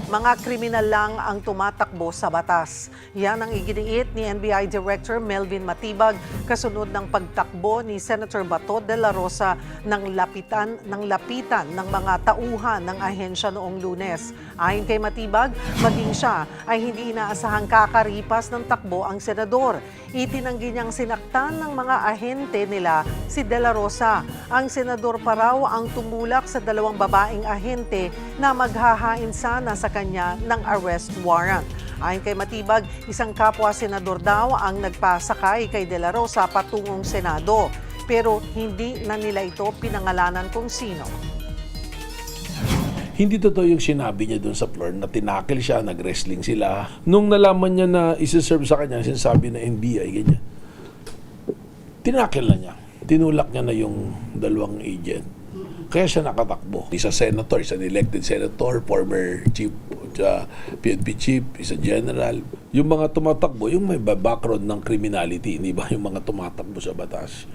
mga kriminal lang ang tumatakbo sa batas. Yan ang iginiit ni NBI Director Melvin Matibag kasunod ng pagtakbo ni Senator Bato de la Rosa ng lapitan ng mga tauhan ng ahensya noong Lunes. Ayon kay Matibag, maging siya ay hindi inaasahang kakaripas ng takbo ang senador. Itinanggi niyang sinaktan ng mga ahente nila si de la Rosa. Ang senador pa raw ang tumulak sa dalawang babaeng ahente na maghahain sana sa kanya ng arrest warrant. Ayon kay Matibag, isang kapwa-senador daw ang nagpasakay kay De La Rosa patungong Senado. Pero hindi na nila ito pinangalanan kung sino. Hindi totoo yung sinabi niya doon sa floor na tinakil siya, nag-wrestling sila. Nung nalaman niya na isi-serve sa kanya, sinasabi na NBI, ganyan. Tinakil na niya. Tinulak niya na yung dalawang agent. Kaya siya nakatakbo. Isa senator, isa elected senator, former chief, PNP chief, isa general. Yung mga tumatakbo, yung may background ng criminality, hindi ba yung mga tumatakbo sa batas.